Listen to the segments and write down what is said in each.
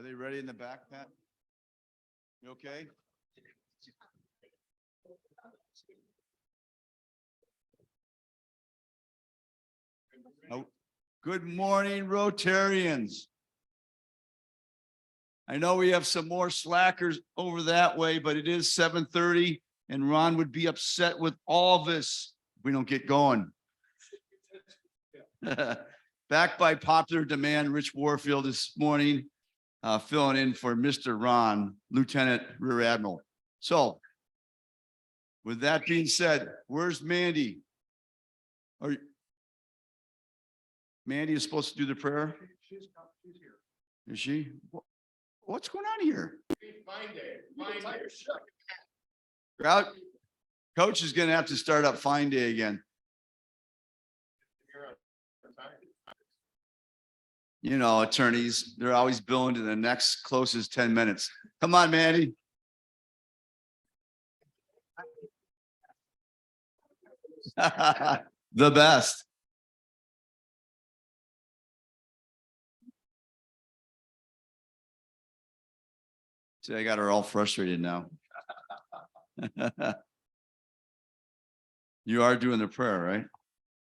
Are they ready in the back, Pat? You okay? Oh, good morning, Rotarians. I know we have some more slackers over that way, but it is 7:30 and Ron would be upset with all this if we don't get going. Back by popular demand, Rich Warfield this morning, filling in for Mr. Ron, Lieutenant Rear Admiral. So with that being said, where's Mandy? Mandy is supposed to do the prayer? She's here. Is she? What's going on here? Fine day. Coach is going to have to start up fine day again. You know, attorneys, they're always billing to the next closest 10 minutes. Come on, Mandy. The best. See, I got her all frustrated now. You are doing the prayer, right?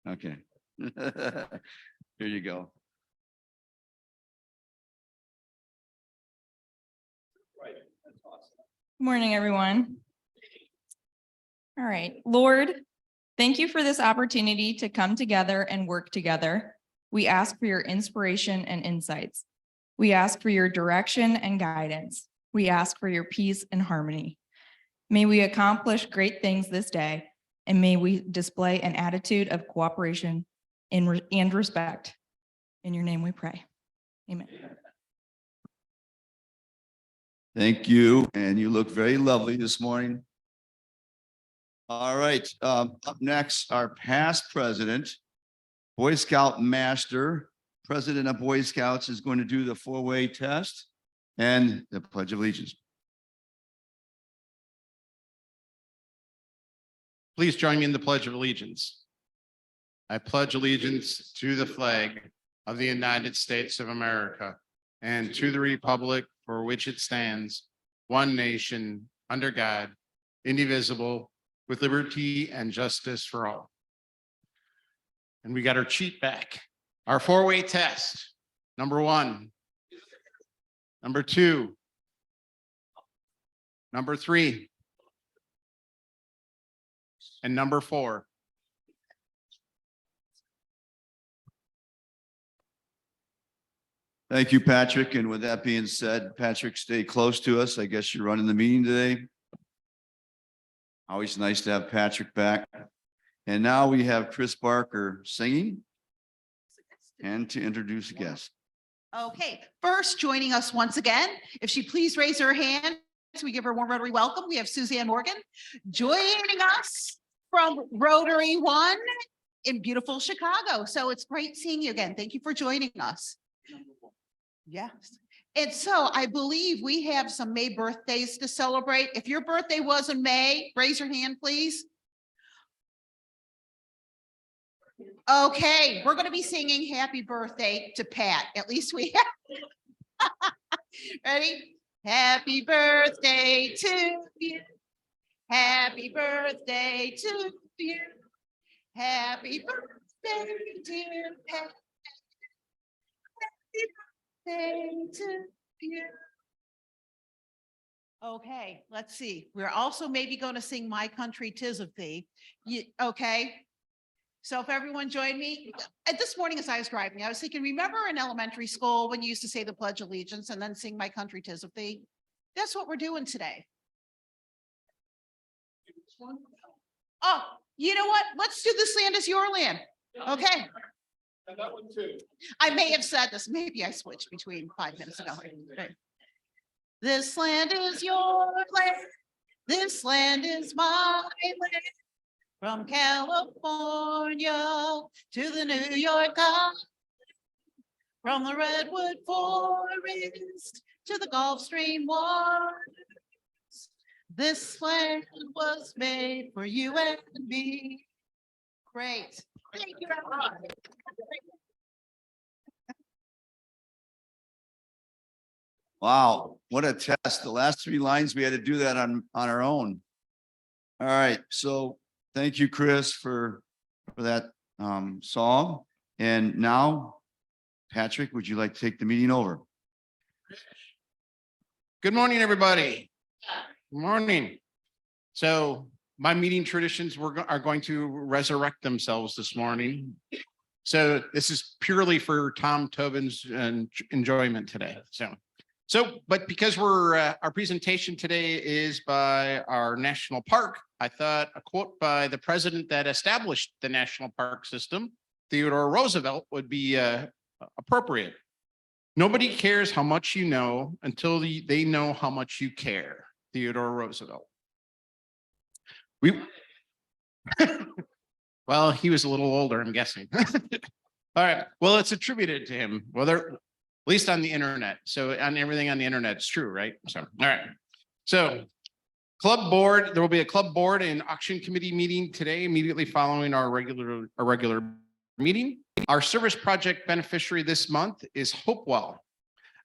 Okay. Here you go. Good morning, everyone. All right, Lord, thank you for this opportunity to come together and work together. We ask for your inspiration and insights. We ask for your direction and guidance. We ask for your peace and harmony. May we accomplish great things this day, and may we display an attitude of cooperation and respect. In your name we pray. Amen. Thank you. And you look very lovely this morning. All right. Up next, our past president, Boy Scout Master, President of Boy Scouts, is going to do the four-way test and the Pledge of Allegiance. Please join me in the Pledge of Allegiance. I pledge allegiance to the flag of the United States of America and to the republic for which it stands, one nation, under God, indivisible, with liberty and justice for all. And we got our cheat back. Our four-way test. Number 1. Number 2. Number 3. And number 4. Thank you, Patrick. And with that being said, Patrick, stay close to us. I guess you're running the meeting today. Always nice to have Patrick back. And now we have Chris Barker singing and to introduce a guest. Okay, first joining us once again, if she please raise her hand, so we give her a warm Rotary welcome. We have Suzanne Morgan joining us from Rotary 1 in beautiful Chicago. So it's great seeing you again. Thank you for joining us. Yes. And so I believe we have some May birthdays to celebrate. If your birthday was in May, raise your hand, please. Okay, we're going to be singing happy birthday to Pat. At least we have. Ready? Happy birthday to you. Happy birthday to you. Happy birthday, dear Pat. Happy birthday to you. Okay, let's see. We're also maybe going to sing My Country 'Tis of Thee. Okay. So if everyone joined me, this morning as I was driving, I was thinking, remember in elementary school when you used to say the Pledge of Allegiance and then sing My Country 'Tis of Thee? That's what we're doing today. Oh, you know what? Let's do This Land Is Your Land. Okay. And that one too. I may have said this. Maybe I switched between 5 minutes ago. Okay. This land is your land. This land is my land. From California to the New York Island, from the Redwood Forest to the Gulf Stream waters, this land was made for you and me. Great. Thank you, everyone. Wow, what a test. The last three lines, we had to do that on our own. All right, so thank you, Chris, for that song. And now, Patrick, would you like to take the meeting over? Good morning, everybody. Good morning. So my meeting traditions are going to resurrect themselves this morning. So this is purely for Tom Tobin's enjoyment today. But because our presentation today is by our national park, I thought a quote by the president that established the national park system, Theodore Roosevelt, would be appropriate. Nobody cares how much you know until they know how much you care. Theodore Roosevelt. Well, he was a little older, I'm guessing. All right. Well, it's attributed to him, at least on the internet. So on everything on the internet, it's true, right? So, all right. So club board, there will be a club board and auction committee meeting today, immediately following our regular meeting. Our service project beneficiary this month is Hopewell,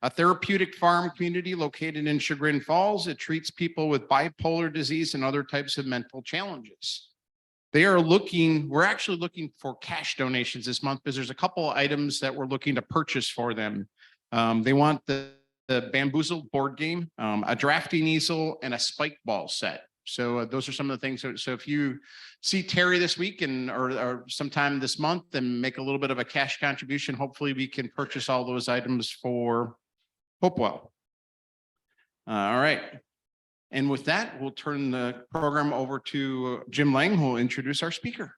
a therapeutic farm community located in Chagrin Falls. It treats people with bipolar disease and other types of mental challenges. We're actually looking for cash donations this month because there's a couple of items that we're looking to purchase for them. They want the Bamboozled board game, a drafting easel, and a spike ball set. So those are some of the things. So if you see Terry this week or sometime this month and make a little bit of a cash contribution, hopefully we can purchase all those items for Hopewell. All right. And with that, we'll turn the program over to Jim Lang, who will introduce our speaker.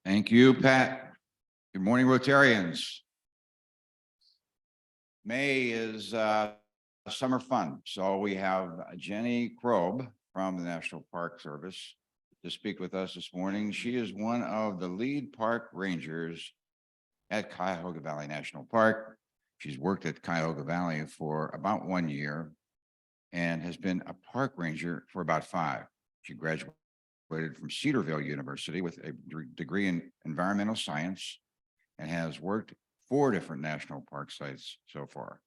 Thank you, Pat. Good morning, Rotarians. May is summer fun. So we have Jenny Krob from the National Park Service to speak with us this morning. She is one of the lead park rangers at Cuyahoga Valley National Park. She's worked at Cuyahoga Valley for about 1 year and has been a park ranger for about 5. She graduated from Cedarville University with a degree in environmental science and has worked 4 different national park sites so far: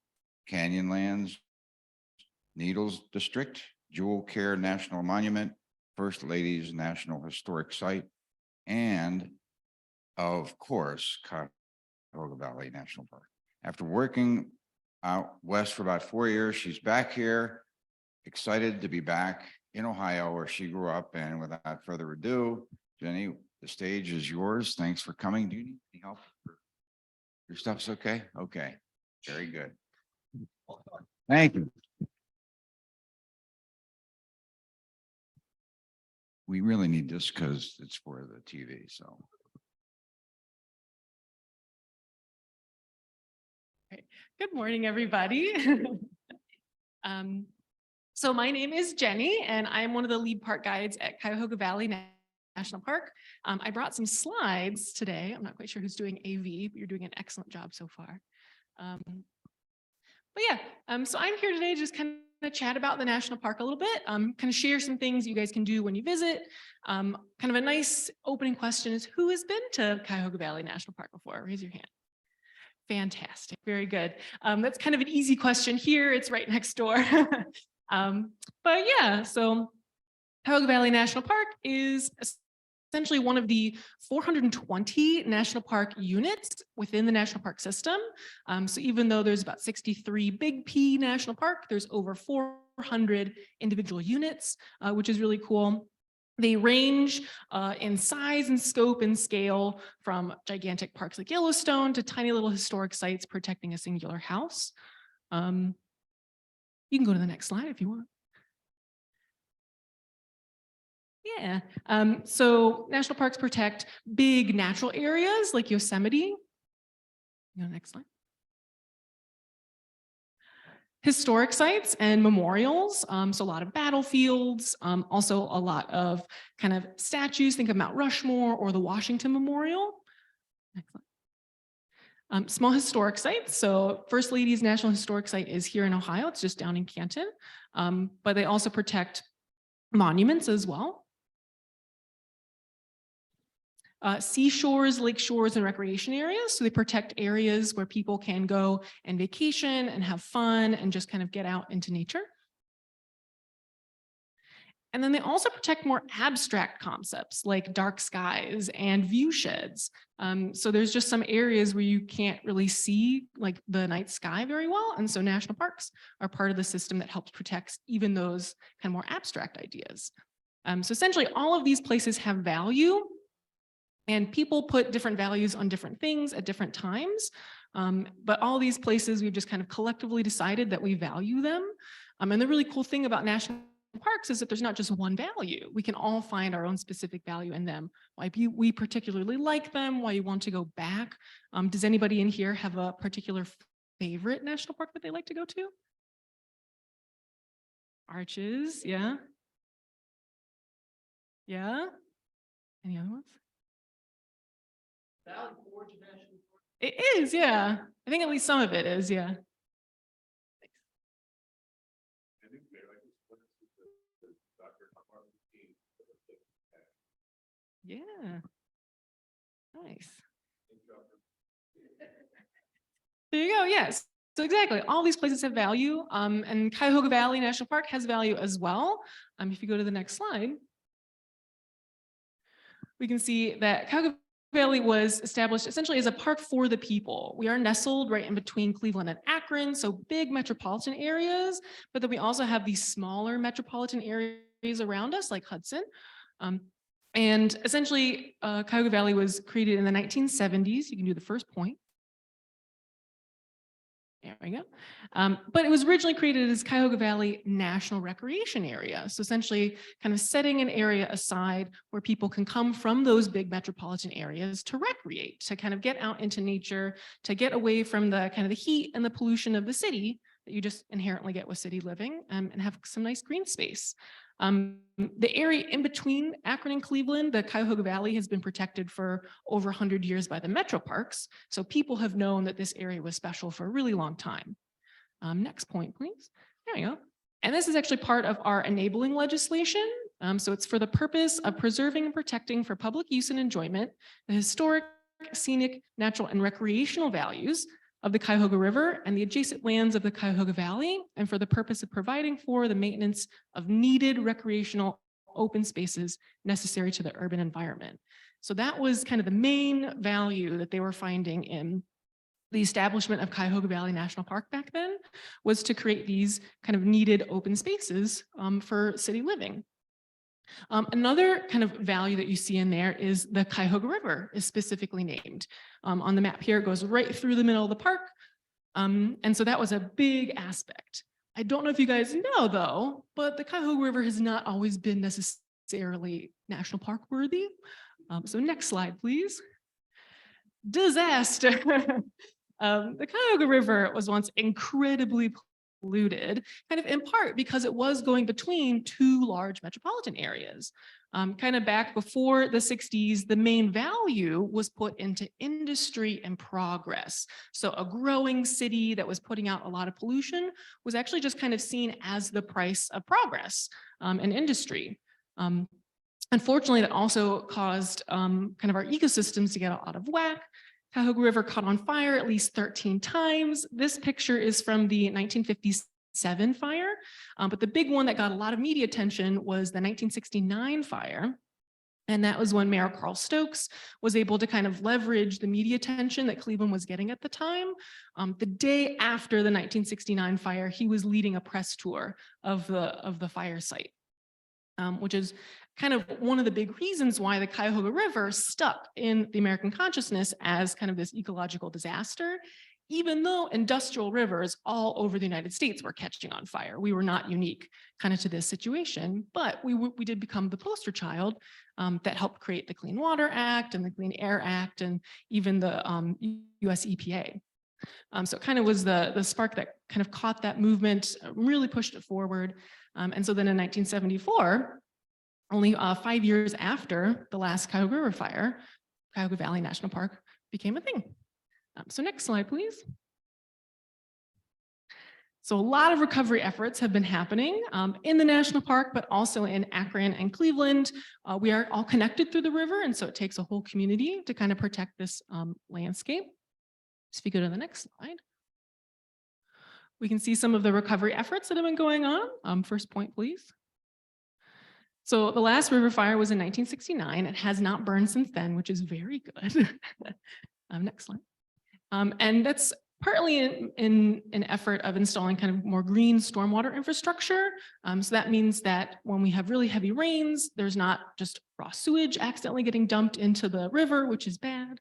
Canyonlands, Needles District, Jewel Care National Monument, First Ladies National Historic Site, and of course, Cuyahoga Valley National Park. After working out west for about 4 years, she's back here, excited to be back in Ohio, where she grew up. And without further ado, Jenny, the stage is yours. Thanks for coming. Do you need any help? Your stuff's okay? Okay, very good. Thank you. We really need this because it's for the TV, so. Good morning, everybody. So my name is Jenny, and I'm one of the lead park guides at Cuyahoga Valley National Park. I brought some slides today. I'm not quite sure who's doing AV, but you're doing an excellent job so far. So I'm here today to just kind of chat about the national park a little bit, kind of share some things you guys can do when you visit. Kind of a nice opening question is, who has been to Cuyahoga Valley National Park before? Raise your hand. Fantastic, very good. That's kind of an easy question here. It's right next door. So Cuyahoga Valley National Park is essentially one of the 420 national park units within the national park system. So even though there's about 63 big P national park, there's over 400 individual units, which is really cool. They range in size and scope and scale from gigantic parks like Yellowstone to tiny little historic sites protecting a singular house. You can go to the next slide if you want. Yeah, so national parks protect big natural areas like Yosemite. Go to the next slide. Historic sites and memorials, so a lot of battlefields, also a lot of kind of statues. Think of Mount Rushmore or the Washington Memorial. Next slide. Small historic sites. So First Ladies National Historic Site is here in Ohio. It's just down in Canton, but they also protect monuments as well. seashores, lake shores, and recreation areas. So they protect areas where people can go and vacation and have fun and just kind of get out into nature. And then they also protect more abstract concepts like dark skies and view sheds. So there's just some areas where you can't really see like the night sky very well. And so national parks are part of the system that helps protect even those kind of more abstract ideas. So essentially all of these places have value, and people put different values on different things at different times. But all these places, we've just kind of collectively decided that we value them. And the really cool thing about national parks is that there's not just one value. We can all find our own specific value in them. Why we particularly like them, why you want to go back. Does anybody in here have a particular favorite national park that they like to go to? Arches, yeah. Yeah. Any other ones? It is, yeah. I think at least some of it is, yeah. Yeah. Nice. There you go. Yes. So exactly, all these places have value, and Cuyahoga Valley National Park has value as well. If you go to the next slide, we can see that Cuyahoga Valley was established essentially as a park for the people. We are nestled right in between Cleveland and Akron, so big metropolitan areas, but then we also have these smaller metropolitan areas around us like Hudson. And essentially, Cuyahoga Valley was created in the 1970s. You can do the first point. There we go. But it was originally created as Cuyahoga Valley National Recreation Area. So essentially kind of setting an area aside where people can come from those big metropolitan areas to recreate, to kind of get out into nature, to get away from the kind of the heat and the pollution of the city that you just inherently get with city living, and have some nice green space. The area in between Akron and Cleveland, the Cuyahoga Valley, has been protected for over 100 years by the metro parks. So people have known that this area was special for a really long time. Next point, please. There we go. And this is actually part of our enabling legislation. So it's for the purpose of preserving and protecting for public use and enjoyment the historic, scenic, natural, and recreational values of the Cuyahoga River and the adjacent lands of the Cuyahoga Valley, and for the purpose of providing for the maintenance of needed recreational open spaces necessary to the urban environment. So that was kind of the main value that they were finding in the establishment of Cuyahoga Valley National Park back then, was to create these kind of needed open spaces for city living. Another kind of value that you see in there is the Cuyahoga River is specifically named. On the map here, it goes right through the middle of the park. And so that was a big aspect. I don't know if you guys know though, but the Cuyahoga River has not always been necessarily national park worthy. So next slide, please. Disaster. The Cuyahoga River was once incredibly polluted, kind of in part because it was going between two large metropolitan areas. Kind of back before the 60s, the main value was put into industry and progress. So a growing city that was putting out a lot of pollution was actually just kind of seen as the price of progress and industry. Unfortunately, that also caused kind of our ecosystems to get out of whack. Cuyahoga River caught on fire at least 13 times. This picture is from the 1957 fire, but the big one that got a lot of media attention was the 1969 fire. And that was when Mayor Carl Stokes was able to kind of leverage the media attention that Cleveland was getting at the time. The day after the 1969 fire, he was leading a press tour of the fire site, which is kind of one of the big reasons why the Cuyahoga River stuck in the American consciousness as kind of this ecological disaster, even though industrial rivers all over the United States were catching on fire. We were not unique kind of to this situation, but we did become the poster child that helped create the Clean Water Act and the Clean Air Act and even the US EPA. So it kind of was the spark that kind of caught that movement, really pushed it forward. And so then in 1974, only 5 years after the last Cuyahoga River fire, Cuyahoga Valley National Park became a thing. So next slide, please. So a lot of recovery efforts have been happening in the national park, but also in Akron and Cleveland. We are all connected through the river, and so it takes a whole community to kind of protect this landscape. So if you go to the next slide, we can see some of the recovery efforts that have been going on. First point, please. So the last river fire was in 1969. It has not burned since then, which is very good. Next slide. And that's partly in an effort of installing kind of more green stormwater infrastructure. So that means that when we have really heavy rains, there's not just raw sewage accidentally getting dumped into the river, which is bad.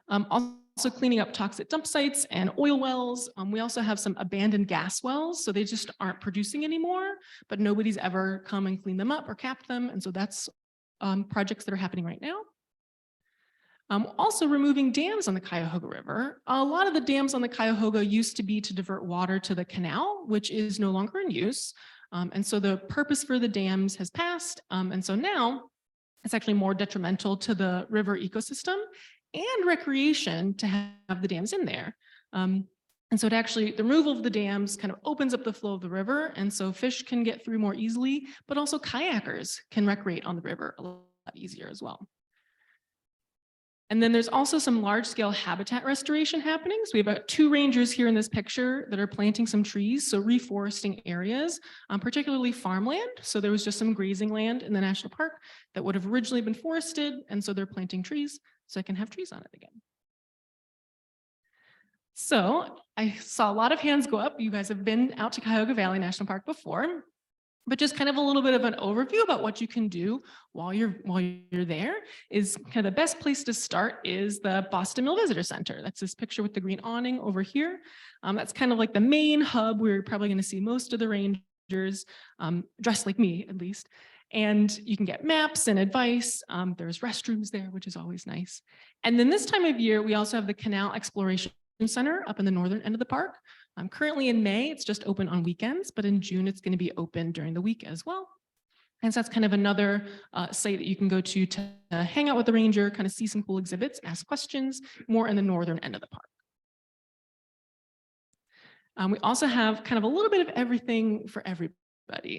Also cleaning up toxic dump sites and oil wells. We also have some abandoned gas wells, so they just aren't producing anymore, but nobody's ever come and cleaned them up or capped them. And so that's projects that are happening right now. Also removing dams on the Cuyahoga River. A lot of the dams on the Cuyahoga used to be to divert water to the canal, which is no longer in use. And so the purpose for the dams has passed. And so now it's actually more detrimental to the river ecosystem and recreation to have the dams in there. And so it actually, the removal of the dams kind of opens up the flow of the river. And so fish can get through more easily, but also kayakers can recreate on the river a lot easier as well. And then there's also some large scale habitat restoration happening. So we have 2 rangers here in this picture that are planting some trees, so reforesting areas, particularly farmland. So there was just some grazing land in the national park that would have originally been forested. And so they're planting trees so I can have trees on it again. So I saw a lot of hands go up. You guys have been out to Cuyahoga Valley National Park before, but just kind of a little bit of an overview about what you can do while you're there is kind of the best place to start is the Boston Mill Visitor Center. That's this picture with the green awning over here. That's kind of like the main hub where you're probably going to see most of the rangers dressed like me, at least. And you can get maps and advice. There's restrooms there, which is always nice. And then this time of year, we also have the Canal Exploration Center up in the northern end of the park. Currently in May, it's just open on weekends, but in June, it's going to be open during the week as well. And so that's kind of another site that you can go to hang out with the ranger, kind of see some cool exhibits, ask questions, more in the northern end of the park. We also have kind of a little bit of everything for everybody.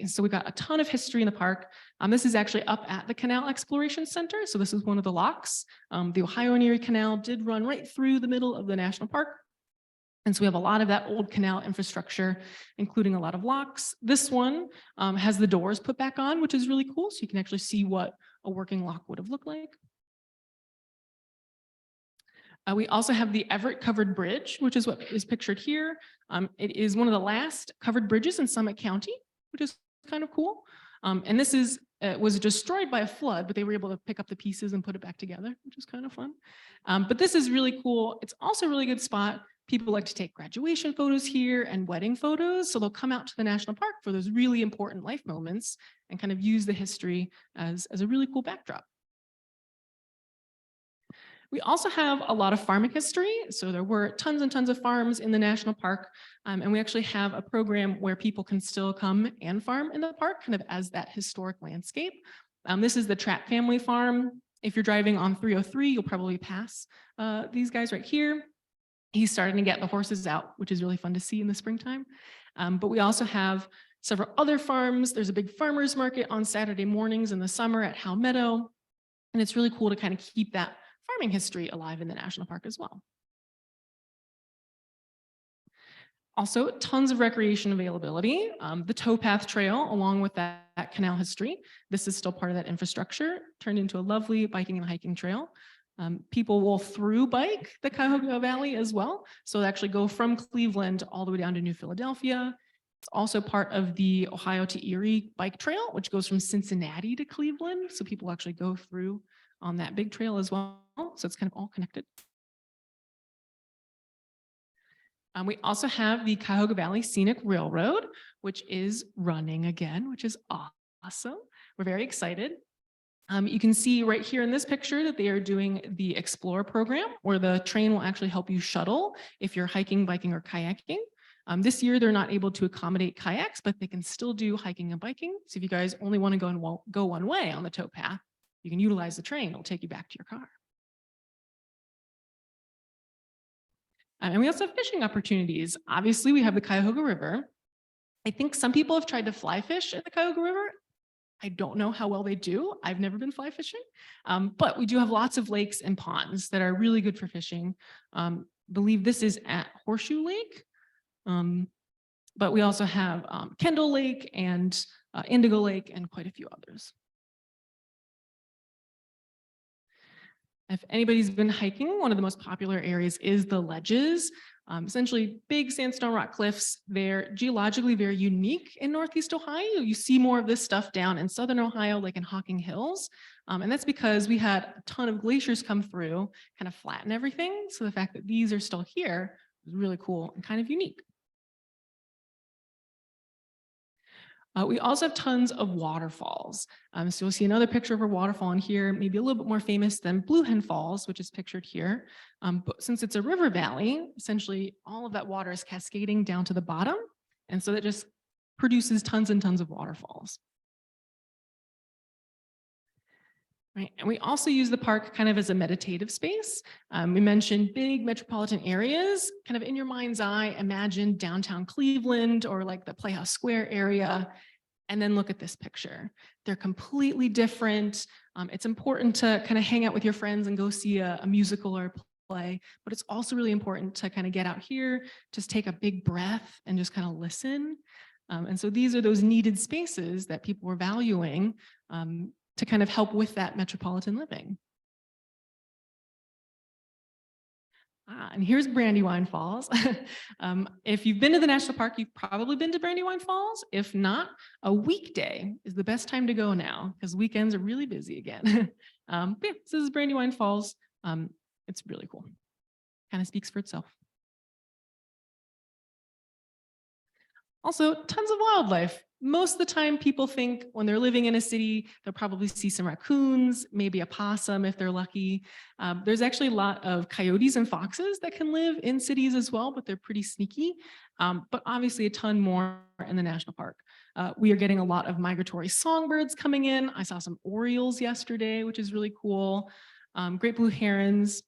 So we've got a ton of history in the park. This is actually up at the Canal Exploration Center. So this is one of the locks. The Ohio and Erie Canal did run right through the middle of the national park. And so we have a lot of that old canal infrastructure, including a lot of locks. This one has the doors put back on, which is really cool. So you can actually see what a working lock would have looked like. We also have the Everett Covered Bridge, which is what is pictured here. It is one of the last covered bridges in Summit County, which is kind of cool. And this was destroyed by a flood, but they were able to pick up the pieces and put it back together, which is kind of fun. But this is really cool. It's also a really good spot. People like to take graduation photos here and wedding photos. So they'll come out to the national park for those really important life moments and kind of use the history as a really cool backdrop. We also have a lot of farming history. So there were tons and tons of farms in the national park. And we actually have a program where people can still come and farm in the park, kind of as that historic landscape. This is the Trapp family farm. If you're driving on 303, you'll probably pass these guys right here. He's starting to get the horses out, which is really fun to see in the springtime. But we also have several other farms. There's a big farmers market on Saturday mornings in the summer at Howe Meadow. And it's really cool to kind of keep that farming history alive in the national park as well. Also, tons of recreation availability. The towpath trail, along with that canal history, this is still part of that infrastructure, turned into a lovely biking and hiking trail. People will through bike the Cuyahoga Valley as well. So they actually go from Cleveland all the way down to New Philadelphia. It's also part of the Ohio to Erie bike trail, which goes from Cincinnati to Cleveland. So people actually go through on that big trail as well. So it's kind of all connected. We also have the Cuyahoga Valley Scenic Railroad, which is running again, which is awesome. We're very excited. You can see right here in this picture that they are doing the Explore program, where the train will actually help you shuttle if you're hiking, biking, or kayaking. This year, they're not able to accommodate kayaks, but they can still do hiking and biking. So if you guys only want to go one way on the towpath, you can utilize the train. It'll take you back to your car. And we also have fishing opportunities. Obviously, we have the Cuyahoga River. I think some people have tried to fly fish at the Cuyahoga River. I don't know how well they do. I've never been fly fishing, but we do have lots of lakes and ponds that are really good for fishing. Believe this is at Horseshoe Lake, but we also have Kendall Lake and Indigo Lake and quite a few others. If anybody's been hiking, one of the most popular areas is the ledges. Essentially big sandstone rock cliffs. They're geologically very unique in Northeast Ohio. You see more of this stuff down in Southern Ohio, like in Hocking Hills. And that's because we had a ton of glaciers come through, kind of flatten everything. So the fact that these are still here is really cool and kind of unique. We also have tons of waterfalls. So you'll see another picture of a waterfall in here, maybe a little bit more famous than Blue Hen Falls, which is pictured here. But since it's a river valley, essentially all of that water is cascading down to the bottom. And so that just produces tons and tons of waterfalls. Right. And we also use the park kind of as a meditative space. We mentioned big metropolitan areas, kind of in your mind's eye, imagine downtown Cleveland or like the Playhouse Square area, and then look at this picture. They're completely different. It's important to kind of hang out with your friends and go see a musical or a play, but it's also really important to kind of get out here, just take a big breath and just kind of listen. And so these are those needed spaces that people were valuing to kind of help with that metropolitan living. And here's Brandywine Falls. If you've been to the national park, you've probably been to Brandywine Falls. If not, a weekday is the best time to go now because weekends are really busy again. Yeah, so this is Brandywine Falls. It's really cool. Kind of speaks for itself. Also, tons of wildlife. Most of the time people think when they're living in a city, they'll probably see some raccoons, maybe a possum if they're lucky. There's actually a lot of coyotes and foxes that can live in cities as well, but they're pretty sneaky. But obviously a ton more in the national park. We are getting a lot of migratory songbirds coming in. I saw some orioles yesterday, which is really cool. Great blue herons.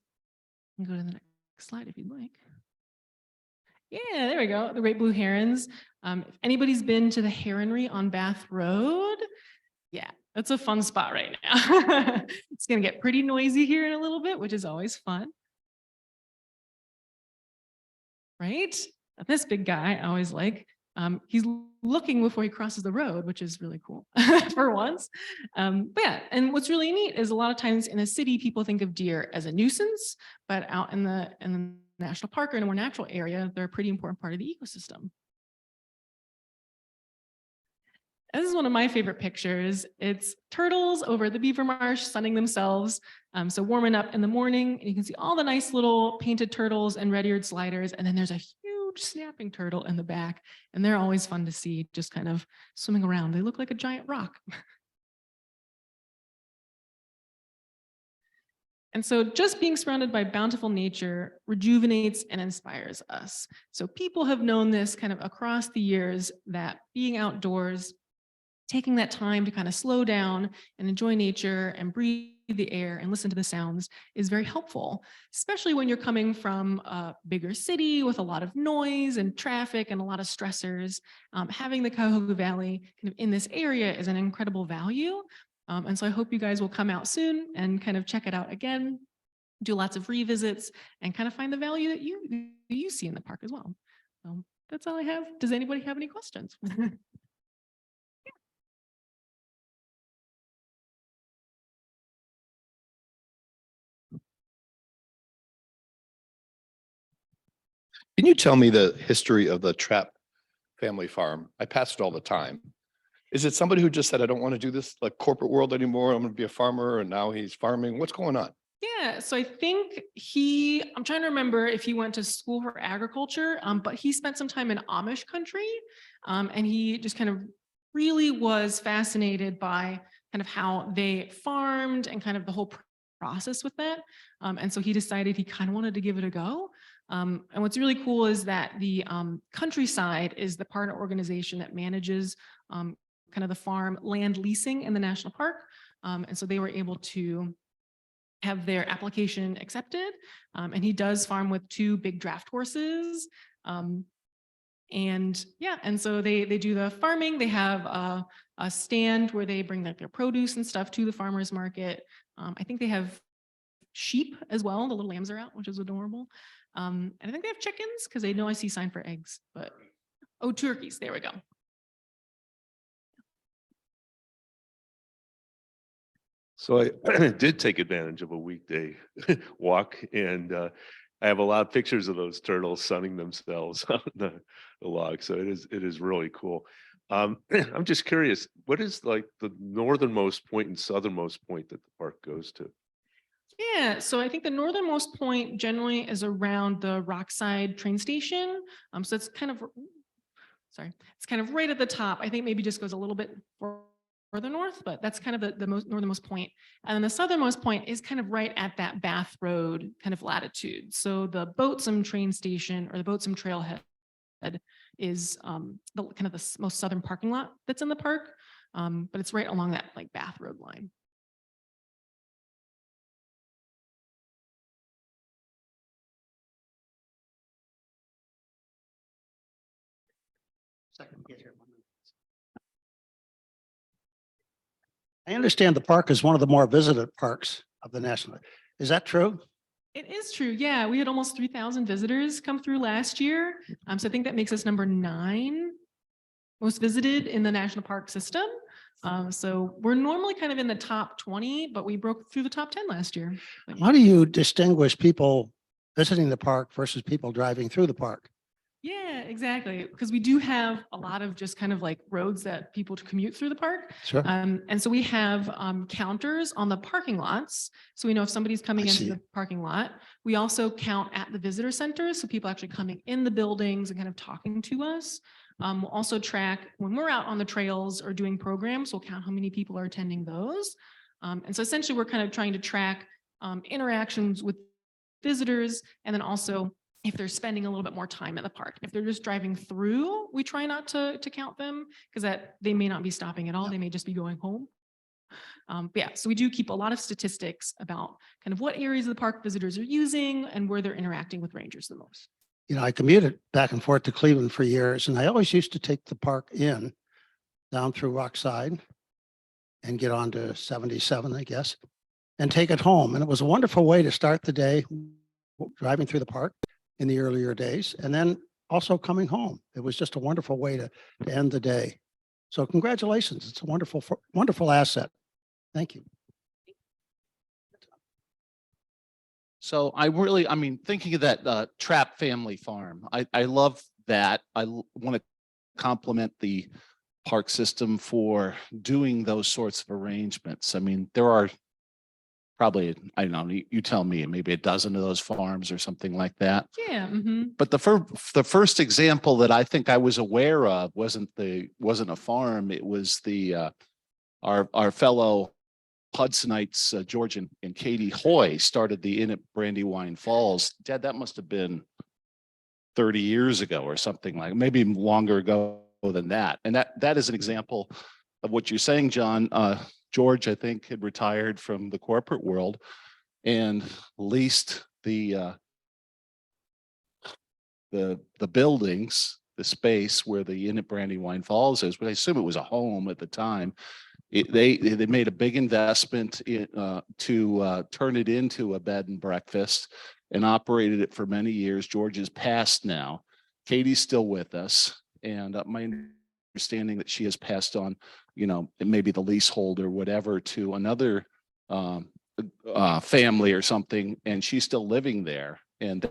You can go to the next slide if you'd like. Yeah, there we go. The great blue herons. If anybody's been to the Heronry on Bath Road, yeah, that's a fun spot right now. It's going to get pretty noisy here in a little bit, which is always fun. Right? This big guy I always like. He's looking before he crosses the road, which is really cool for once. But yeah, and what's really neat is a lot of times in a city, people think of deer as a nuisance, but out in the national park or in a more natural area, they're a pretty important part of the ecosystem. This is one of my favorite pictures. It's turtles over the beaver marsh sunning themselves. So warming up in the morning, and you can see all the nice little painted turtles and red-eared sliders. And then there's a huge snapping turtle in the back. And they're always fun to see, just kind of swimming around. They look like a giant rock. And so just being surrounded by bountiful nature rejuvenates and inspires us. So people have known this kind of across the years, that being outdoors, taking that time to kind of slow down and enjoy nature and breathe the air and listen to the sounds is very helpful, especially when you're coming from a bigger city with a lot of noise and traffic and a lot of stressors. Having the Cuyahoga Valley kind of in this area is an incredible value. And so I hope you guys will come out soon and kind of check it out again, do lots of revisits and kind of find the value that you see in the park as well. So that's all I have. Does anybody have any questions? Can you tell me the history of the Trapp family farm? I pass it all the time. Is it somebody who just said, I don't want to do this like corporate world anymore, I'm going to be a farmer, and now he's farming? What's going on? Yeah, so I think I'm trying to remember if he went to school for agriculture, but he spent some time in Amish country, and he just kind of really was fascinated by kind of how they farmed and kind of the whole process with that. And so he decided he kind of wanted to give it a go. And what's really cool is that the Countryside is the partner organization that manages kind of the farm land leasing in the national park. And so they were able to have their application accepted. And he does farm with 2 big draft horses. And yeah, and so they do the farming. They have a stand where they bring like their produce and stuff to the farmer's market. I think they have sheep as well. The little lambs are out, which is adorable. And I think they have chickens because they know I see sign for eggs, but oh, turkeys. There we go. So I did take advantage of a weekday walk, and I have a lot of pictures of those turtles sunning themselves on the log. So it is really cool. I'm just curious, what is like the northernmost point and southernmost point that the park goes to? Yeah, so I think the northernmost point generally is around the Rockside train station. So it's kind of, sorry, it's kind of right at the top. I think maybe just goes a little bit further north, but that's kind of the most northernmost point. And then the southernmost point is kind of right at that Bath Road kind of latitude. So the Boatswain train station or the Boatswain trailhead is the kind of the most southern parking lot that's in the park, but it's right along that like Bath Road line. I understand the park is one of the more visited parks of the national. Is that true? It is true. Yeah, we had almost 3,000 visitors come through last year. So I think that makes us number 9 most visited in the national park system. So we're normally kind of in the top 20, but we broke through the top 10 last year. How do you distinguish people visiting the park versus people driving through the park? Yeah, exactly. Because we do have a lot of just kind of like roads that people commute through the park. Sure. And so we have counters on the parking lots. So we know if somebody's coming I into see. the parking lot. We also count at the visitor centers. So people actually coming in the buildings and kind of talking to us. We'll also track when we're out on the trails or doing programs, we'll count how many people are attending those. And so essentially we're kind of trying to track interactions with visitors, and then also if they're spending a little bit more time at the park. If they're just driving through, we try not to count them because that they may not be stopping at all. They may just be going home. But yeah, so we do keep a lot of statistics about kind of what areas of the park visitors are using and where they're interacting with rangers the most. You know, I commuted back and forth to Cleveland for years, and I always used to take the park in down through Rockside and get on to 77, I guess, and take it home. And it was a wonderful way to start the day driving through the park in the earlier days, and then also coming home. It was just a wonderful way to end the day. So congratulations. It's a wonderful, wonderful asset. Thank you. So I mean, thinking of that Trapp family farm, I love that. I want to compliment the park system for doing those sorts of arrangements. I mean, there are probably, I don't know, you tell me, maybe a dozen of those farms or something like that. Yeah. But the first example that I think I was aware of wasn't a farm. It was the our fellow Hudsonites, George and Katie Hoy started the Inn at Brandywine Falls. Dad, that must have been 30 years ago or something like, maybe longer ago than that. And that is an example of what you're saying, John. George, I think, had retired from the corporate world and leased the buildings, the space where the Inn at Brandywine Falls is, but I assume it was a home at the time. They made a big investment to turn it into a bed and breakfast and operated it for many years. George is passed now. Katie's still with us. And my understanding that she has passed on, you know, maybe the leasehold or whatever to another family or something. And she's still living there. And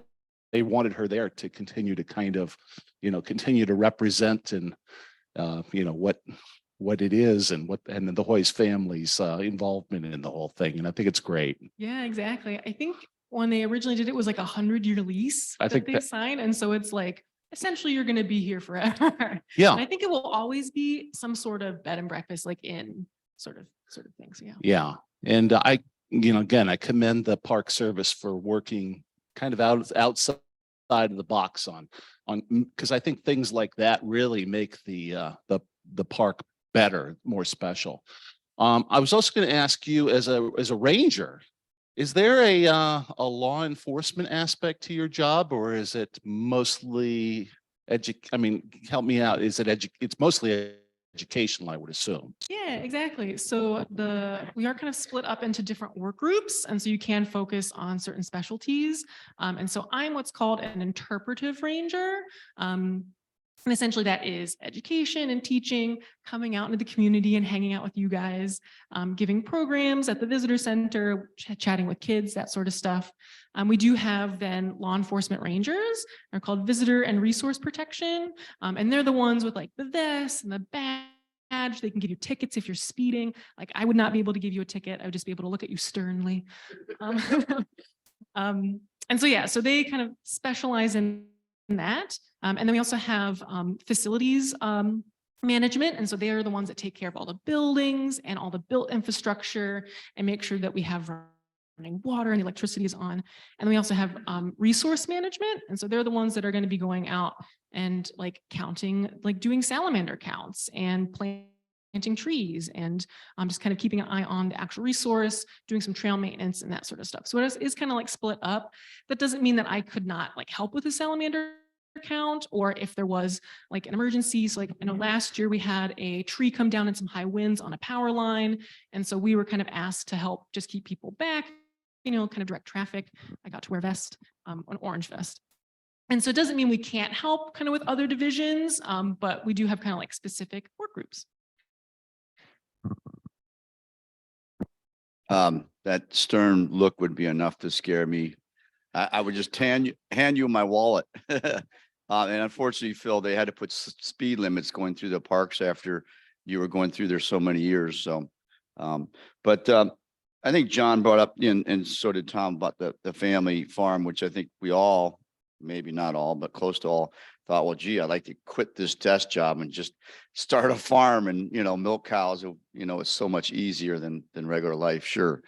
they wanted her there to continue to kind of, you know, continue to represent and, you know, what it is and then the Hoy's family's involvement in the whole thing. And I think it's great. Yeah, exactly. I think when they originally did it was like a 100-year lease I think they that- signed. And so it's like, essentially you're going to be here forever. Yeah. And I think it will always be some sort of bed and breakfast, like in sort of things. Yeah. Yeah. And you know, again, I commend the Park Service for working kind of outside of the box on, because I think things like that really make the park better, more special. I was also going to ask you as a ranger, Is there a law enforcement aspect to your job, or is it mostly I mean, help me out. Is it it's mostly educational, I would assume. Yeah, exactly. So we are kind of split up into different work groups. And so you can focus on certain specialties. And so I'm what's called an interpretive ranger. And essentially that is education and teaching, coming out into the community and hanging out with you guys, giving programs at the visitor center, chatting with kids, that sort of stuff. We do have then law enforcement rangers. They're called visitor and resource protection. And they're the ones with like the vest and the badge. They can give you tickets if you're speeding. Like I would not be able to give you a ticket. I would just be able to look at you sternly. And so, yeah, so they kind of specialize in that. And then we also have facilities management. And so they are the ones that take care of all the buildings and all the built infrastructure and make sure that we have running water and electricity is on. And then we also have resource management. And so they're the ones that are going to be going out and like counting, like doing salamander counts and planting trees and just kind of keeping an eye on the actual resource, doing some trail maintenance and that sort of stuff. So it is kind of like split up. That doesn't mean that I could not like help with the salamander count, or if there was like an emergency. So like, I know last year we had a tree come down in some high winds on a power line. And so we were kind of asked to help just keep people back, you know, kind of direct traffic. I got to wear a vest, an orange vest. And so it doesn't mean we can't help kind of with other divisions, but we do have kind of like specific work groups. That stern look would be enough to scare me. I would just hand you my wallet. And unfortunately, Phil, they had to put speed limits going through the parks after you were going through there so many years. So, but I think John brought up, and so did Tom, about the family farm, which I think we all, maybe not all, but close to all, thought, well, gee, I'd like to quit this desk job and just start a farm and, you know, milk cows. You know, it's so much easier than regular life. Sure.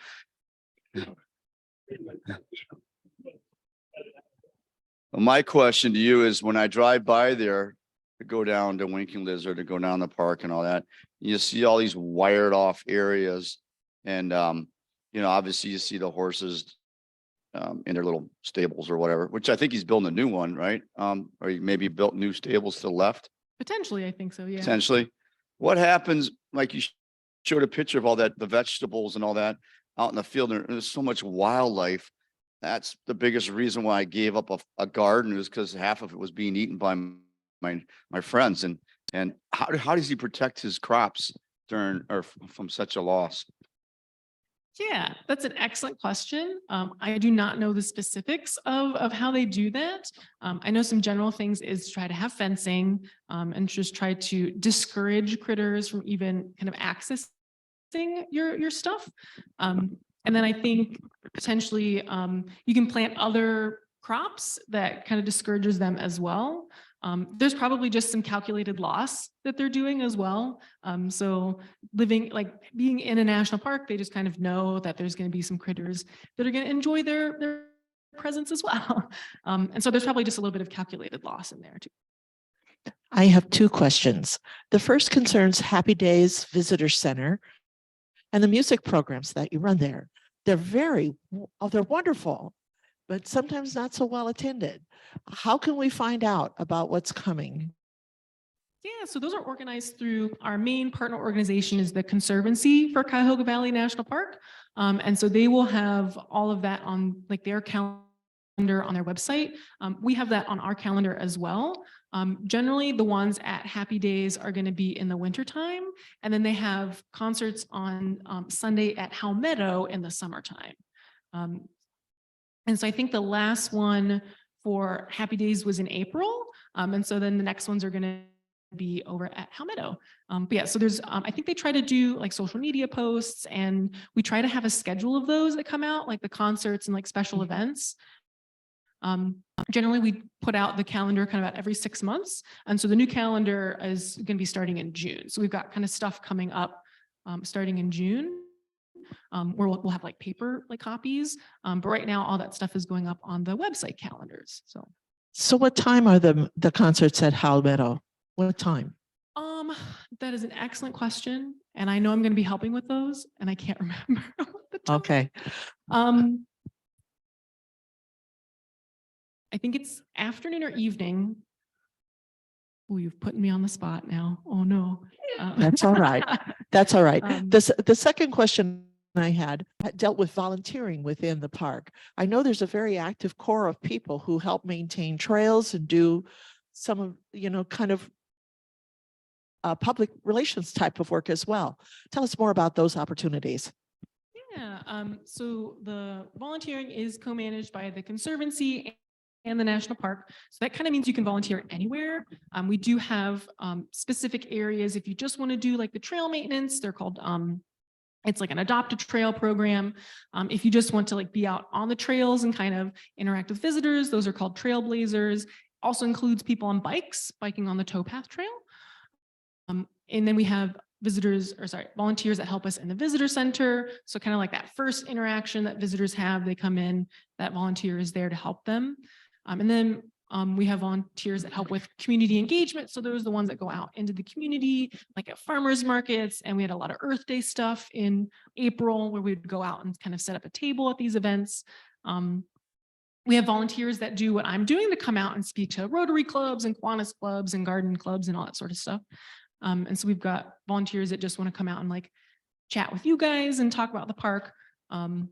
My question to you is, when I drive by there to go down to Winking Lizard, to go down the park and all that, you see all these wired off areas. And, you know, obviously you see the horses in their little stables or whatever, which I think he's building a new one, right? Or he maybe built new stables to the left. Potentially, I think so, yeah. Potentially. What happens, like you showed a picture of all that, the vegetables and all that out in the field, and there's so much wildlife. That's the biggest reason why I gave up a garden, was because half of it was being eaten by my friends. And how does he protect his crops from such a loss? Yeah, that's an excellent question. I do not know the specifics of how they do that. I know some general things is try to have fencing and just try to discourage critters from even kind of accessing your stuff. And then I think potentially you can plant other crops that kind of discourages them as well. There's probably just some calculated loss that they're doing as well. So being in a national park, they just kind of know that there's going to be some critters that are going to enjoy their presence as well. And so there's probably just a little bit of calculated loss in there too. I have two questions. The first concerns Happy Days Visitor Center and the music programs that you run there. They're wonderful, but sometimes not so well attended. How can we find out about what's coming? Yeah, so those are organized through our main partner organization is the Conservancy for Cuyahoga Valley National Park. And so they will have all of that on like their calendar on their website. We have that on our calendar as well. Generally, the ones at Happy Days are going to be in the wintertime, and then they have concerts on Sunday at Howe Meadow in the summertime. And so I think the last one for Happy Days was in April. And so then the next ones are going to be over at Howe Meadow. But yeah, so there's, I think they try to do like social media posts, and we try to have a schedule of those that come out, like the concerts and like special events. Generally, we put out the calendar kind of about every 6 months. And so the new calendar is going to be starting in June. So we've got kind of stuff coming up starting in June. Where we'll have like paper like copies. But right now, all that stuff is going up on the website calendars. So what time are the concerts at Howe Meadow? What time? That is an excellent question. And I know I'm going to be helping with those, and I can't remember what the time. Okay. I think it's afternoon or evening. Oh, you've put me on the spot now. Oh, no. That's all right. That's all right. Um, The second question I had dealt with volunteering within the park. I know there's a very active core of people who help maintain trails and do some of, kind of public relations type of work as well. Tell us more about those opportunities. Yeah, so the volunteering is co-managed by the Conservancy and the National Park. So that kind of means you can volunteer anywhere. We do have specific areas. If you just want to do like the trail maintenance, they're called, it's like an adopt a trail program. If you just want to like be out on the trails and kind of interact with visitors, those are called trailblazers. Also includes people on bikes, biking on the towpath trail. And then we have volunteers that help us in the visitor center. So kind of like that first interaction that visitors have, they come in, that volunteer is there to help them. And then we have volunteers that help with community engagement. So those are the ones that go out into the community, like at farmers markets. And we had a lot of Earth Day stuff in April where we'd go out and kind of set up a table at these events. We have volunteers that do what I'm doing, to come out and speak to Rotary clubs and Kiwanis clubs and garden clubs and all that sort of stuff. And so we've got volunteers that just want to come out and like chat with you guys and talk about the park. Trying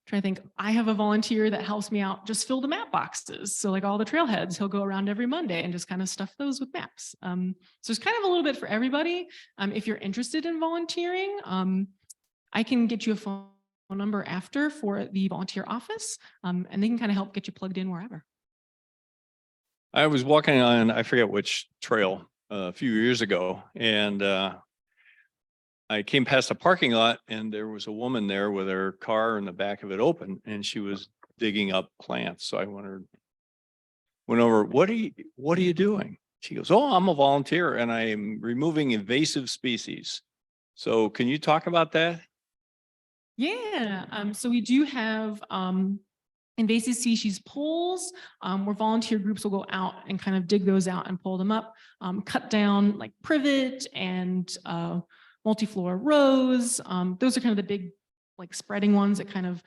to think, I have a volunteer that helps me out, just fill the map boxes. So like all the trailheads, he'll go around every Monday and just kind of stuff those with maps. So it's kind of a little bit for everybody. If you're interested in volunteering, I can get you a phone number after for the volunteer office, and they can kind of help get you plugged in wherever. I was walking on, I forget which trail a few years ago, and I came past a parking lot and there was a woman there with her car in the back of it open, and she was digging up plants. So I went over, what are you doing? She goes, oh, I'm a volunteer and I'm removing invasive species. So can you talk about that? Yeah, so we do have invasive species poles, where volunteer groups will go out and kind of dig those out and pull them up, cut down like privet and multiflora rose. Those are kind of the big like spreading ones that kind of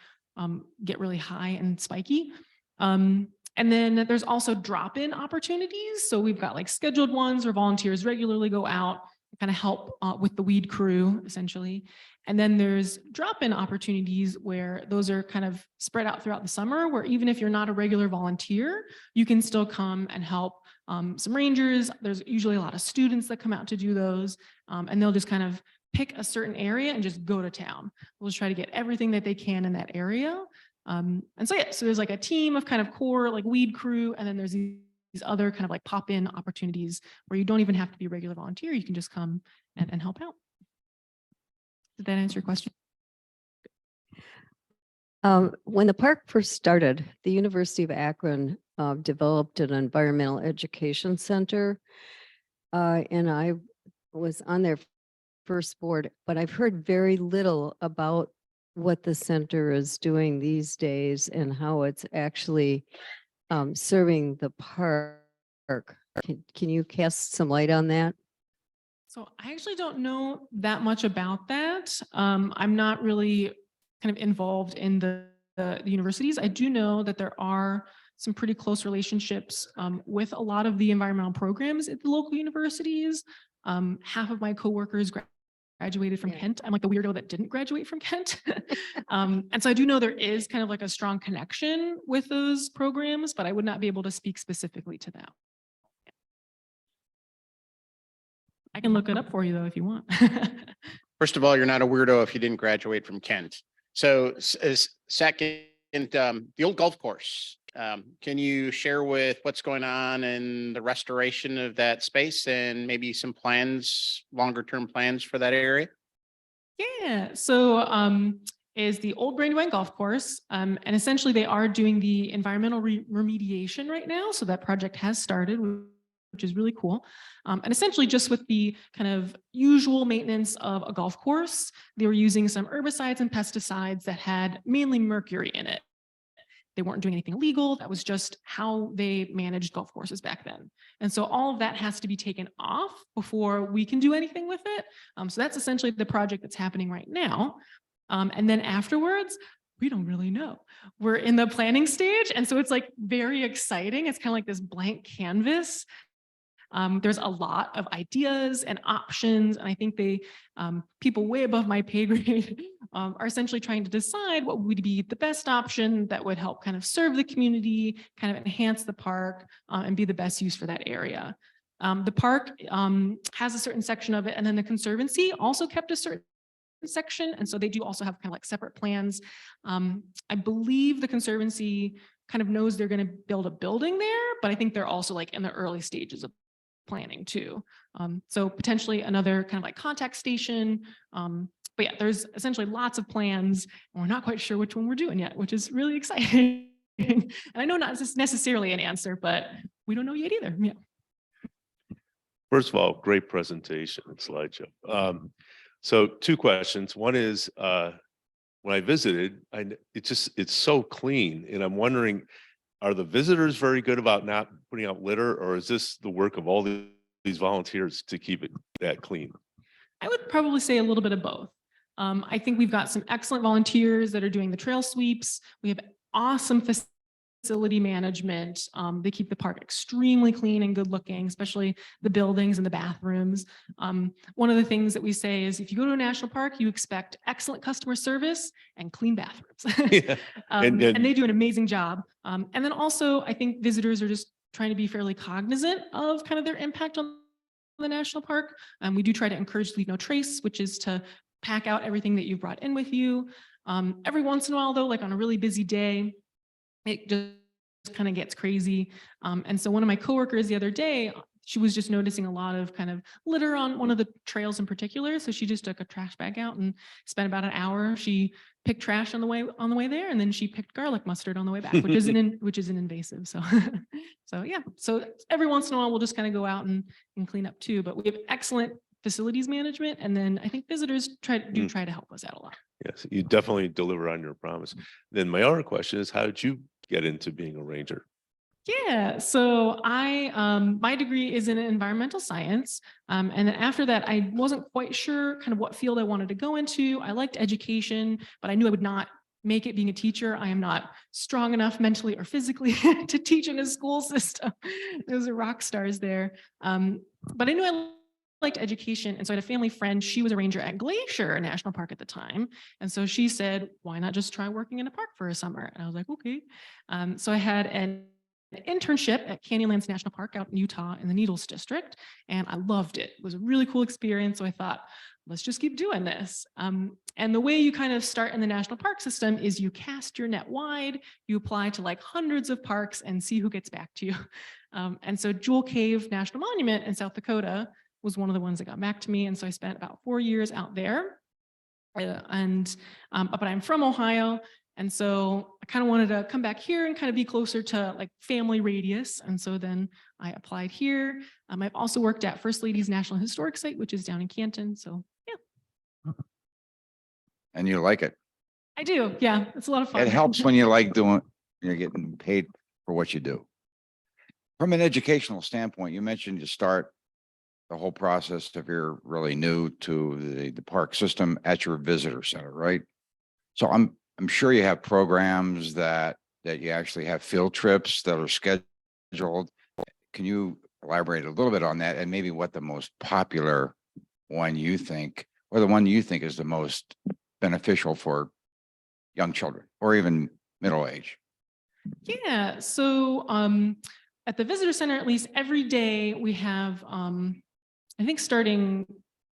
get really high and spiky. And then there's also drop-in opportunities. So we've got like scheduled ones where volunteers regularly go out and kind of help with the weed crew essentially. And then there's drop-in opportunities where those are kind of spread out throughout the summer, where even if you're not a regular volunteer, you can still come and help some rangers. There's usually a lot of students that come out to do those, and they'll just kind of pick a certain area and just go to town. We'll just try to get everything that they can in that area. And so, yeah, so there's like a team of kind of core like weed crew, and then there's these other kind of like pop-in opportunities where you don't even have to be a regular volunteer. You can just come and help out. Did that answer your question? When the park first started, the University of Akron developed an environmental education center. And I was on their first board, but I've heard very little about what the center is doing these days and how it's actually serving the park. Can you cast some light on that? So I actually don't know that much about that. I'm not really kind of involved in the universities. I do know that there are some pretty close relationships with a lot of the environmental programs at the local universities. Half of my coworkers graduated from Kent. I'm like the weirdo that didn't graduate from Kent. And so I do know there is kind of like a strong connection with those programs, but I would not be able to speak specifically to that. I can look it up for you though, if you want. First of all, you're not a weirdo if you didn't graduate from Kent. So second, the old golf course. Can you share with what's going on in the restoration of that space and maybe some plans, longer term plans for that area? Yeah, so is the old Brandywine Golf Course. And essentially they are doing the environmental remediation right now. So that project has started, which is really cool. And essentially just with the kind of usual maintenance of a golf course, they were using some herbicides and pesticides that had mainly mercury in it. They weren't doing anything illegal. That was just how they managed golf courses back then. And so all of that has to be taken off before we can do anything with it. So that's essentially the project that's happening right now. And then afterwards, we don't really know. We're in the planning stage. And so it's like very exciting. It's kind of like this blank canvas. There's a lot of ideas and options. And I think people way above my pay grade are essentially trying to decide what would be the best option that would help kind of serve the community, kind of enhance the park and be the best use for that area. The park has a certain section of it, and then the Conservancy also kept a certain section. And so they do also have kind of like separate plans. I believe the Conservancy kind of knows they're going to build a building there, but I think they're also like in the early stages of planning too. So potentially another kind of like contact station. But yeah, there's essentially lots of plans and we're not quite sure which one we're doing yet, which is really exciting. And I know not necessarily an answer, but we don't know yet either. Yeah. First of all, great presentation and slideshow. So 2 questions. One is, when I visited, it's so clean, and I'm wondering, are the visitors very good about not putting out litter, or is this the work of all these volunteers to keep it that clean? I would probably say a little bit of both. I think we've got some excellent volunteers that are doing the trail sweeps. We have awesome facility management. They keep the park extremely clean and good looking, especially the buildings and the bathrooms. One of the things that we say is if you go to a national park, you expect excellent customer service and clean bathrooms. Yeah. And they do an amazing job. And then also, I think visitors are just trying to be fairly cognizant of kind of their impact on the national park. We do try to encourage leave no trace, which is to pack out everything that you've brought in with you. Every once in a while, though, like on a really busy day, it just kind of gets crazy. And so one of my coworkers the other day, she was just noticing a lot of kind of litter on one of the trails in particular. So she just took a trash bag out and spent about an hour. She picked trash on the way there, and then she picked garlic mustard on the way back, which isn't invasive. So so yeah. So every once in a while we'll just kind of go out and clean up too. But we have excellent facilities management, and then I think visitors try to help us out a lot. Yes, you definitely deliver on your promise. Then my other question is, how did you get into being a ranger? Yeah, so my degree is in environmental science. And then after that, I wasn't quite sure kind of what field I wanted to go into. I liked education, but I knew I would not make it being a teacher. I am not strong enough mentally or physically to teach in a school system. Those are rock stars there. But I knew I liked education. And so I had a family friend, she was a ranger at Glacier National Park at the time. And so she said, why not just try working in a park for a summer? And I was like, okay. So I had an internship at Canyonlands National Park out in Utah in the Needles District, and I loved it. It was a really cool experience. So I thought, let's just keep doing this. And the way you kind of start in the national park system is you cast your net wide, you apply to like hundreds of parks and see who gets back to you. And so Jewel Cave National Monument in South Dakota was one of the ones that got back to me. And so I spent about 4 years out there. But I'm from Ohio. And so I kind of wanted to come back here and kind of be closer to like family radius. And so then I applied here. I've also worked at First Lady's National Historic Site, which is down in Canton. So yeah. And you like it. I do. Yeah, it's a lot of fun. It helps when you like doing, you're getting paid for what you do. From an educational standpoint, you mentioned you start the whole process if you're really new to the park system at your visitor center, right? So I'm sure you have programs that you actually have field trips that are scheduled. Can you elaborate a little bit on that and maybe what the most popular one you think, or the one you think is the most beneficial for young children or even middle age? Yeah. So at the visitor center, at least every day we have, I think starting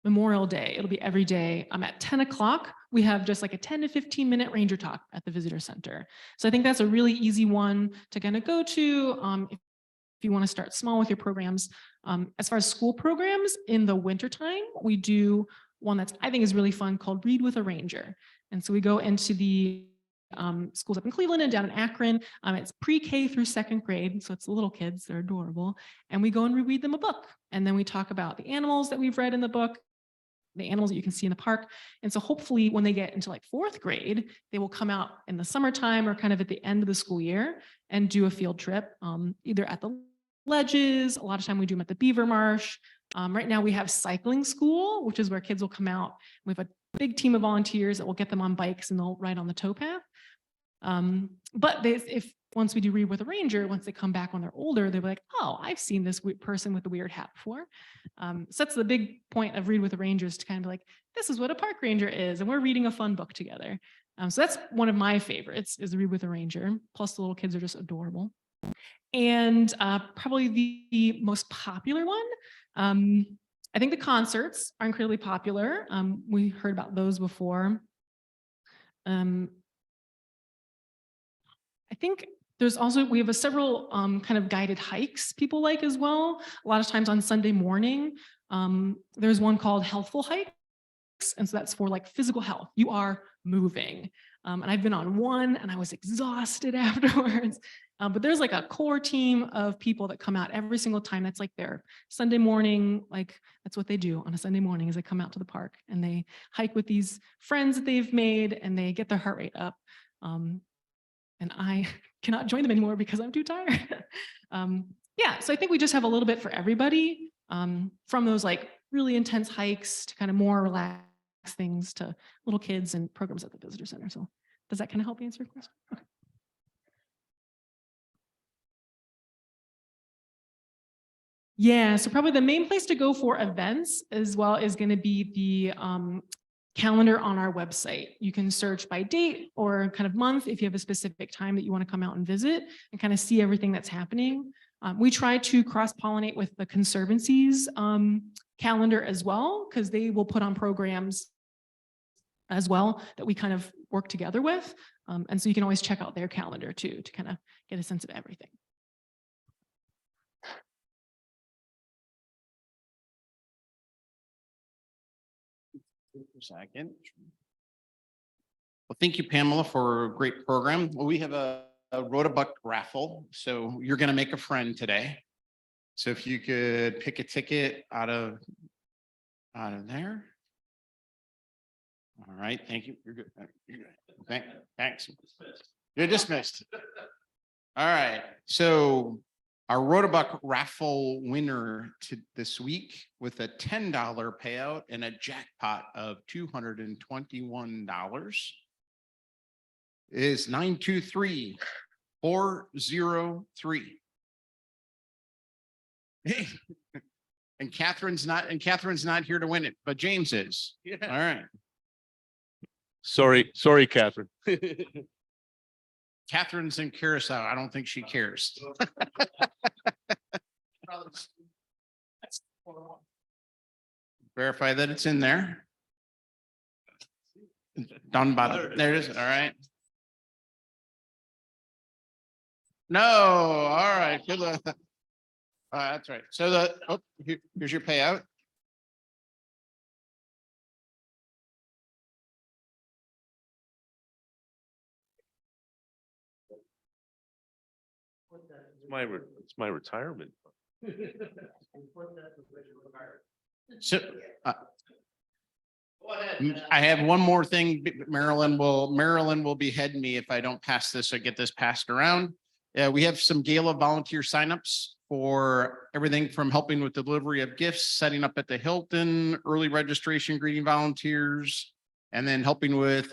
Memorial Day, it'll be every day. At 10 o'clock, we have just like a 10 to 15 minute ranger talk at the visitor center. So I think that's a really easy one to kind of go to if you want to start small with your programs. As far as school programs, in the wintertime, we do one that's I think is really fun called Read with a Ranger. And so we go into the schools up in Cleveland and down in Akron. It's pre-K through 2nd grade. So it's the little kids, they're adorable. And we go and reread them a book. And then we talk about the animals that we've read in the book, the animals that you can see in the park. And so hopefully when they get into like 4th grade, they will come out in the summertime or kind of at the end of the school year and do a field trip, either at the ledges. A lot of time we do them at the Beaver Marsh. Right now we have cycling school, which is where kids will come out. We have a big team of volunteers that will get them on bikes and they'll ride on the towpath. But if once we do Read with a Ranger, once they come back when they're older, they'll be like, oh, I've seen this person with the weird hat before. So that's the big point of Read with a Ranger, is to kind of be like, this is what a park ranger is, and we're reading a fun book together. So that's one of my favorites, is Read with a Ranger. Plus the little kids are just adorable. And probably the most popular one, I think the concerts are incredibly popular. We heard about those before. I think there's also, we have several kind of guided hikes people like as well. A lot of times on Sunday morning, there's one called Healthful Hikes. And so that's for like physical health. You are moving. And I've been on one and I was exhausted afterwards. But there's like a core team of people that come out every single time. That's like their Sunday morning, like that's what they do on a Sunday morning, is they come out to the park and they hike with these friends that they've made and they get their heart rate up. And I cannot join them anymore because I'm too tired. Yeah, so I think we just have a little bit for everybody, from those like really intense hikes to kind of more relaxed things to little kids and programs at the visitor center. So does that kind of help answer your question? Okay. Yeah, so probably the main place to go for events as well is going to be the calendar on our website. You can search by date or kind of month if you have a specific time that you want to come out and visit and kind of see everything that's happening. We try to cross-pollinate with the Conservancy's calendar as well, because they will put on programs as well that we kind of work together with. And so you can always check out their calendar too, to kind of get a sense of everything. Second. Well, thank you, Pamela, for a great program. Well, we have a Rotabuck raffle, so you're going to make a friend today. So if you could pick a ticket out of there. All right, thank you. You're good. You're good. Thanks. You're dismissed. All right, so our Rotabuck raffle winner this week with a $10 payout and a jackpot of $221 is 923403. Hey, and Catherine's not here to win it, but James is. Yeah. All right. Sorry, Catherine. Catherine's in Curacao. I don't think she cares. Verify that it's in there. Down bottom. There it is. All right. No. All right. Good luck. That's right. So here's your payout. It's my retirement. So I have one more thing. Marilyn will behead me if I don't pass this or get this passed around. We have some gala volunteer signups for everything from helping with delivery of gifts, setting up at the Hilton, early registration, greeting volunteers, and then helping with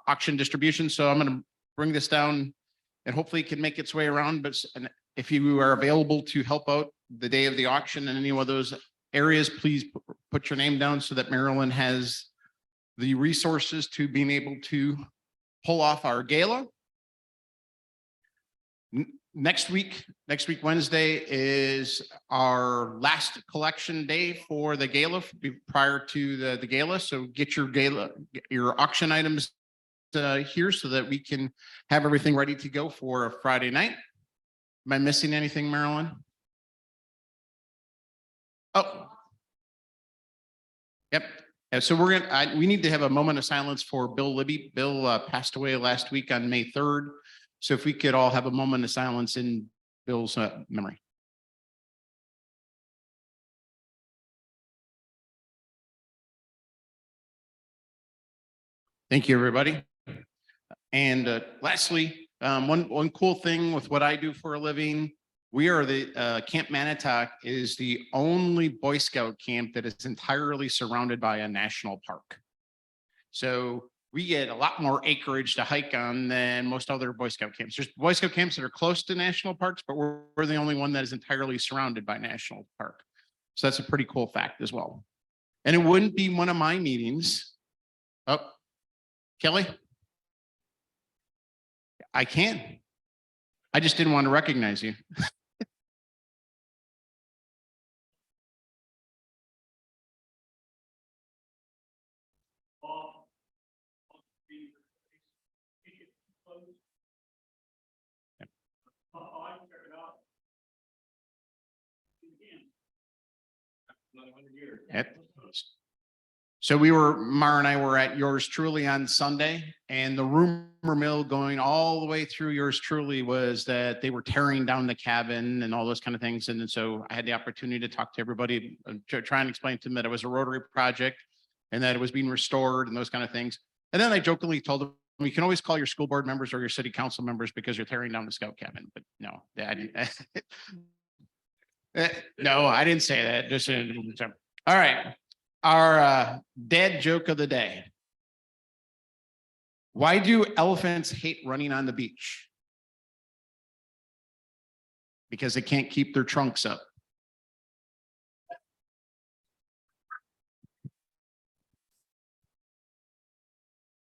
auction distribution. So I'm going to bring this down and hopefully it can make its way around. But if you are available to help out the day of the auction in any one of those areas, please put your name down so that Marilyn has the resources to being able to pull off our gala. Next week, Wednesday is our last collection day for the gala prior to the gala. So get your auction items here so that we can have everything ready to go for a Friday night. Am I missing anything, Marilyn? Oh. Yep. So we need to have a moment of silence for Bill Libby. Bill passed away last week on May 3rd. So if we could all have a moment of silence in Bill's memory. Thank you, everybody. And lastly, one cool thing with what I do for a living, we are Camp Manitowoc is the only Boy Scout camp that is entirely surrounded by a national park. So we get a lot more acreage to hike on than most other Boy Scout camps. There's Boy Scout camps that are close to national parks, but we're the only one that is entirely surrounded by national park. So that's a pretty cool fact as well. And it wouldn't be one of my meetings. Oh, Kelly? I can. I just didn't want to recognize you. Yep. So Mara and I were at Yours Truly on Sunday, and the rumor mill going all the way through Yours Truly was that they were tearing down the cabin and all those kind of things. And then so I had the opportunity to talk to everybody, try and explain to them that it was a Rotary project and that it was being restored and those kind of things. And then I jokingly told them, you can always call your school board members or your city council members because you're tearing down the scout cabin. But no, I didn't. No, I didn't say that. Just all right. Our dad joke of the day. Why do elephants hate running on the beach? Because they can't keep their trunks up.